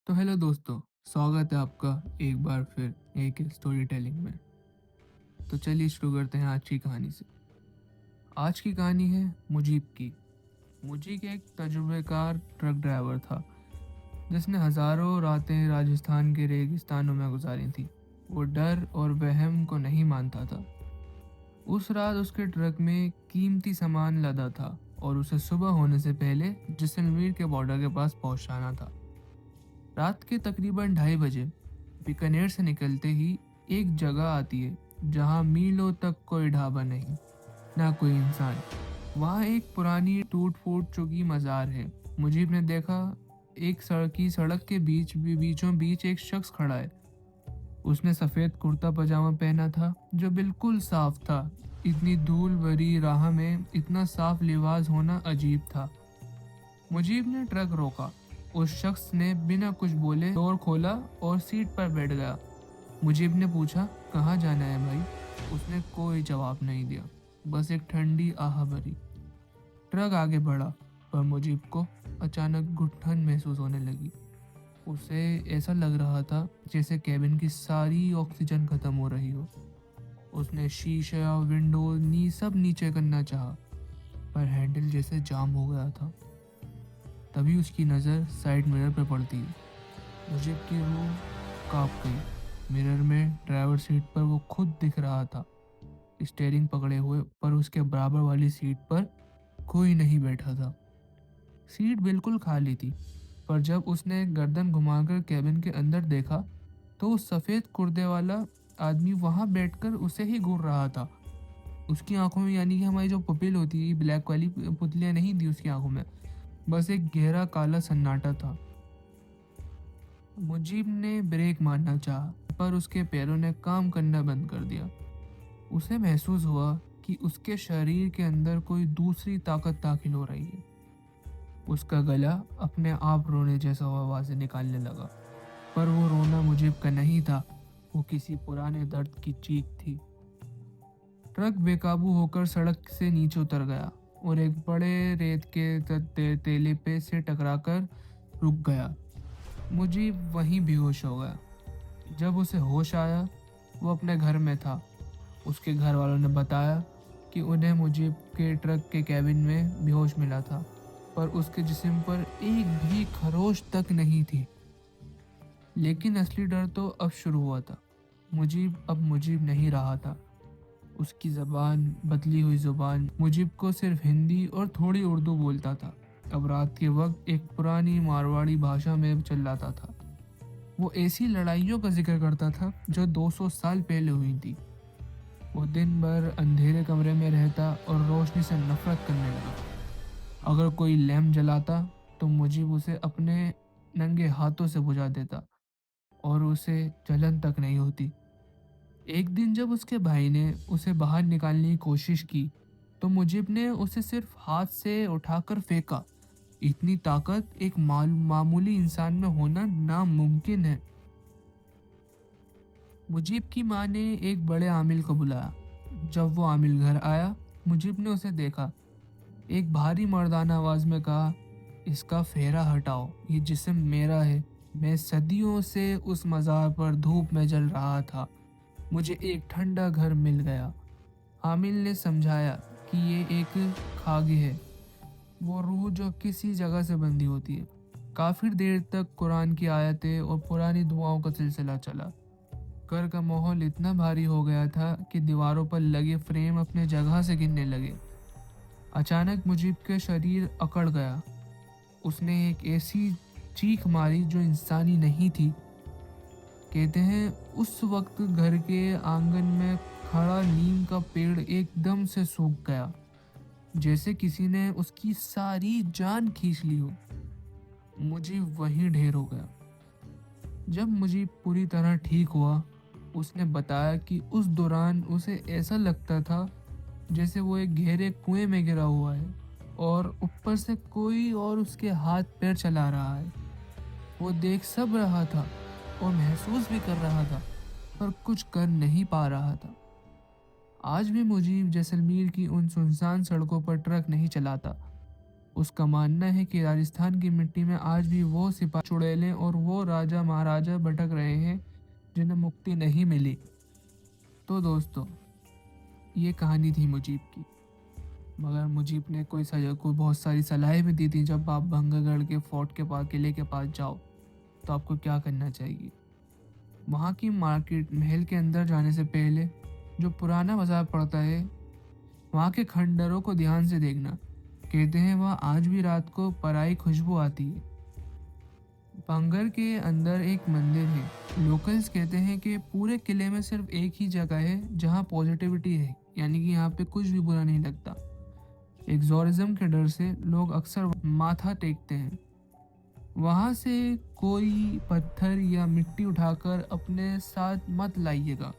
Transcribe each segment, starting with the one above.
तो हेलो दोस्तों, स्वागत है आपका एक बार फिर एक स्टोरी टेलिंग में। तो चलिए शुरू करते हैं आज की कहानी से। आज की कहानी है मुजीब की। मुजीब एक तजुर्बेकार ट्रक ड्राइवर था जिसने हजारों रातें राजस्थान के रेगिस्तानों में गुजारी थी। वो डर और वहम को नहीं मानता था। उस रात उसके ट्रक में कीमती सामान लदा था और उसे सुबह होने से पहले जैसलमेर के बॉर्डर के पास पहुंचाना था। रात के तकरीबन 2:30 बजे बीकानेर से निकलते ही एक जगह आती है जहां मीलों तक कोई ढाबा नहीं, ना कोई इंसान। वहां एक पुरानी टूट फूट चुकी मजार है। मुजीब ने देखा, एक सड़क के बीचों बीच एक शख्स खड़ा है। उसने सफेद कुर्ता पजामा पहना था जो बिल्कुल साफ था। इतनी धूल भरी राह में इतना साफ लिबास होना अजीब था। मुजीब ने ट्रक रोका। उस शख्स ने बिना कुछ बोले डोर खोला और सीट पर बैठ गया। मुजीब ने पूछा, कहाँ जाना है भाई? उसने कोई जवाब नहीं दिया, बस एक ठंडी आह भरी। ट्रक आगे बढ़ा, पर मुजीब को अचानक घुटन महसूस होने लगी। उसे ऐसा लग रहा था जैसे कैबिन की सारी ऑक्सीजन खत्म हो रही हो। उसने शीशा, विंडो सब नीचे करना चाहा, पर हैंडल जैसे जाम हो गया था। तभी उसकी नज़र साइड मिरर पर पड़ती है। मुजीब की रूह कांप गई। मिरर में ड्राइवर सीट पर वो खुद दिख रहा था, स्टीयरिंग पकड़े हुए, पर उसके बराबर वाली सीट पर कोई नहीं बैठा था। सीट बिल्कुल खाली थी, पर जब उसने गर्दन घुमाकर कैबिन के अंदर देखा तो उस सफ़ेद कुर्ते वाला आदमी वहां बैठकर उसे ही घूर रहा था। उसकी आंखों में, यानी कि हमारी जो पुपिल होती है, ब्लैक वाली पुतलियां नहीं थी उसकी आंखों में, बस एक गहरा काला सन्नाटा था। मुजीब ने ब्रेक मारना चाहा, पर उसके पैरों ने काम करना बंद कर दिया। उसे महसूस हुआ कि उसके शरीर के अंदर कोई दूसरी ताकत दाखिल हो रही है। उसका गला अपने आप रोने जैसा आवाज़ें निकालने लगा, पर वो रोना मुजीब का नहीं था, वो किसी पुराने दर्द की चीख थी। ट्रक बेकाबू होकर सड़क से नीचे उतर गया और एक बड़े रेत के तेले पे से टकराकर रुक गया। मुजीब वहीं बेहोश हो गया। जब उसे होश आया, वो अपने घर में था। उसके घर वालों ने बताया कि उन्हें मुजीब के ट्रक के कैबिन में बेहोश मिला था, पर उसके जिस्म पर एक भी खरोश तक नहीं थी। लेकिन असली डर तो अब शुरू हुआ था। मुजीब अब मुजीब नहीं रहा था। उसकी ज़बान, बदली हुई ज़ुबान, मुजीब को सिर्फ हिंदी और थोड़ी उर्दू बोलता था। अब रात के वक्त एक पुरानी मारवाड़ी भाषा में चिल्लाता था। वो ऐसी लड़ाइयों का जिक्र करता था जो 200 साल पहले हुई थी। वो दिन भर अंधेरे कमरे में रहता और रोशनी से नफरत करने लगा। अगर कोई लैम्प जलाता तो मुजीब उसे अपने नंगे हाथों से बुझा देता और उसे जलन तक नहीं होती। एक दिन जब उसके भाई ने उसे बाहर निकालने की कोशिश की तो मुजीब ने उसे सिर्फ हाथ से उठाकर फेंका। इतनी ताकत एक मामूली इंसान में होना नामुमकिन है। मुजीब की माँ ने एक बड़े आमिल को बुलाया। जब वो आमिल घर आया, मुजीब ने उसे देखा। एक भारी मर्दाना आवाज में कहा, इसका फेरा हटाओ, ये जिस्म मेरा है। मैं सदियों से उस मज़ार पर धूप में जल रहा था, मुझे एक ठंडा घर मिल गया। आमिल ने समझाया कि ये एक खागे है, वो रूह जो किसी जगह से बंधी होती है। काफी देर तक कुरान की आयतें और पुरानी दुआओं का सिलसिला चला। घर का माहौल इतना भारी हो गया था कि दीवारों पर लगे फ्रेम अपने जगह से गिरने लगे। अचानक मुजीब के शरीर अकड़ गया। उसने एक ऐसी चीख मारी जो इंसानी नहीं थी। कहते हैं उस वक्त घर के आंगन में खड़ा नीम का पेड़ एकदम से सूख गया, जैसे किसी ने उसकी सारी जान खींच ली हो। मुजीब वहीं ढेर हो गया। जब मुजीब पूरी तरह ठीक हुआ, उसने बताया कि उस दौरान उसे ऐसा लगता था जैसे वो एक गहरे कुएं में गिरा हुआ है और ऊपर से कोई और उसके हाथ पैर चला रहा है। वो देख सब रहा था और महसूस भी कर रहा था, पर कुछ कर नहीं पा रहा था। आज भी मुजीब जैसलमेर की उन सुनसान सड़कों पर ट्रक नहीं चलाता, उसका मानना है कि राजस्थान की मिट्टी में आज भी वो सिपाही चुड़ैलें और वो राजा महाराजा भटक रहे हैं जिन्हें मुक्ति नहीं मिली। तो दोस्तों, ये कहानी थी मुजीब की। मगर मुजीब ने कोई बहुत सारी सलाहें भी दी थी। जब आप भंगागढ़ के फोर्ट के पास, किले के पास जाओ, तो आपको क्या करना चाहिए। वहाँ की मार्केट, महल के अंदर जाने से पहले जो पुराना बाजार पड़ता है, वहाँ के खंडरों को ध्यान से देखना। कहते हैं वहाँ आज भी रात को पराई खुशबू आती है। पांगर के अंदर एक मंदिर है। लोकल्स कहते हैं कि पूरे किले में सिर्फ एक ही जगह है जहाँ पॉजिटिविटी है, यानी कि यहाँ पे कुछ भी बुरा नहीं लगता। एग्जोरिज्म के डर से लोग अक्सर माथा टेकते हैं। वहाँ से कोई पत्थर या मिट्टी उठाकर अपने साथ मत लाइएगा।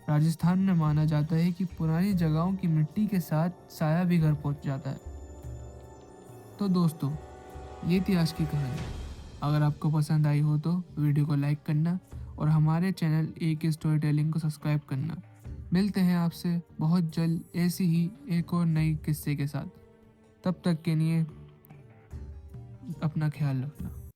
राजस्थान में माना जाता है कि पुरानी जगहों की मिट्टी के साथ साया भी घर पहुँच जाता है। तो दोस्तों, ये थी आज की कहानी। अगर आपको पसंद आई हो तो वीडियो को लाइक करना और हमारे चैनल एक स्टोरी टेलिंग को सब्सक्राइब करना। मिलते हैं आपसे बहुत जल्द ऐसी ही एक और नई किस्से के साथ। तब तक के लिए अपना ख्याल रखना।